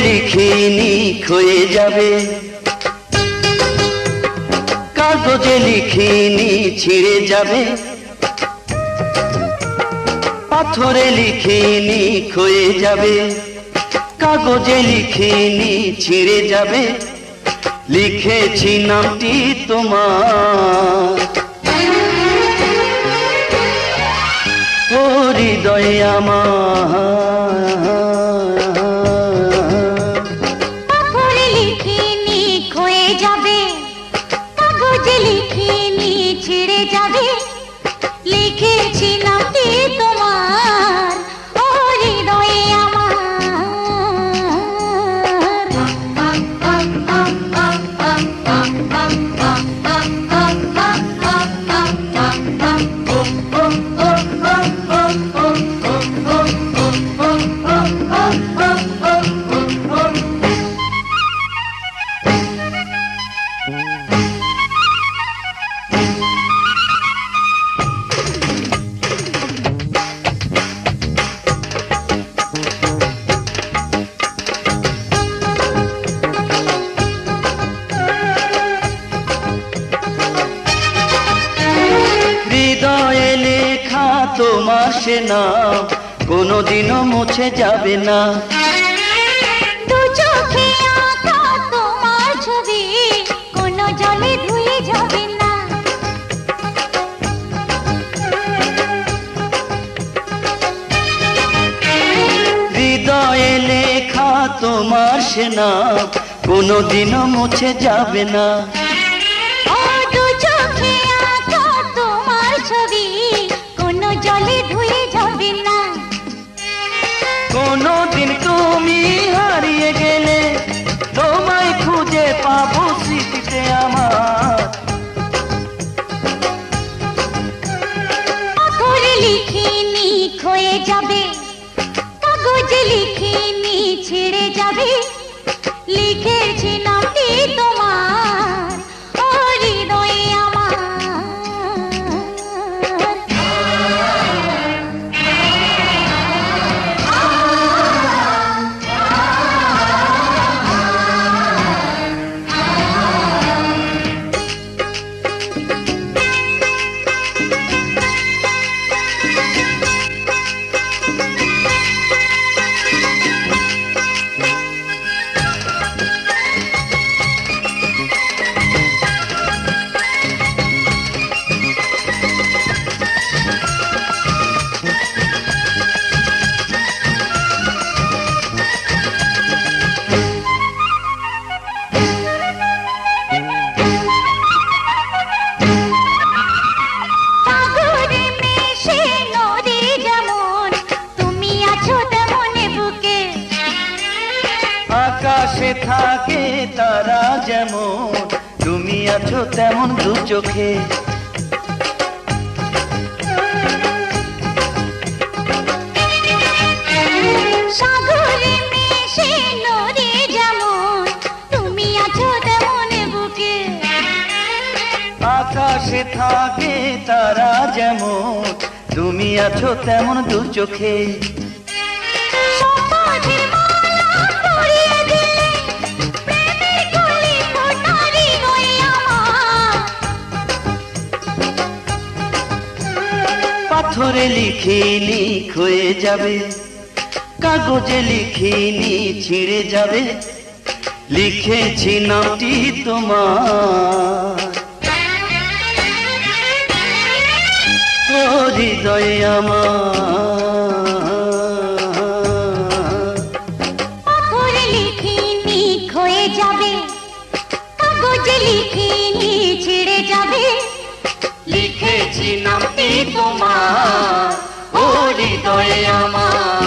লিখিনি ক্ষয়ে যাবে, কাগজে লিখিনি ছিঁড়ে যাবে, পাথরে লিখিনি ক্ষয়ে যাবে, কাগজে লিখিনি ছিঁড়ে যাবে, লিখেছি নামটি তোমার। ও হৃদয় আমার, পাথরে লিখিনি ক্ষয়ে যাবে, কাগজে লিখিনি ছিঁড়ে যাবে, লিখেছি নামটি তোমার। ও হৃদয় আমার। হৃদয়ে লেখা তোমার সে নাম কোনোদিনও মুছে যাবে না। দু চোখে আঁকা তোমার ছবি কোনো জলে ধুয়ে যাবে না। হৃদয়ে লেখা তোমার সে নাম কোনোদিনও মুছে যাবে না। ও দু চোখে আঁকা তোমার ছবি কোনো জলে ধুয়ে যাবে না। কোনোদিন তুমি হারিয়ে গেলে তোমায় খুঁজে পাবো স্মৃতিতে আমার। পাথরে লিখিনি ক্ষয়ে যাবে, কাগজে লিখিনি ছিঁড়ে যাবে, লিখেছি নামটি তোমার। ও হৃদয় আমার। সাগরে মিশে নদী যেমন তুমি আছো তেমন বুকে, আকাশে থাকে তারা যেমন তুমি আছো তেমন দু চোখে। সাগরে মিশে নদী যেমন তুমি আছো তেমন বুকে, আকাশে থাকে তারা যেমন তুমি আছো তেমন দু চোখে। সম্পদের মালা পরিয়ে দিলে প্রেমের কলি ফোটারি হয়ে আমার। পাথরে লিখিনি ক্ষয়ে যাবে, কাগজে লিখিনি ছিঁড়ে যাবে, লিখেছি নামটি তোমার। ও হৃদয় আমার, পাথরে লিখিনি ক্ষয়ে যাবে, কাগজে লিখিনি ছিঁড়ে যাবে, লিখেছি নামটি তোমার। ও হৃদয় আমার।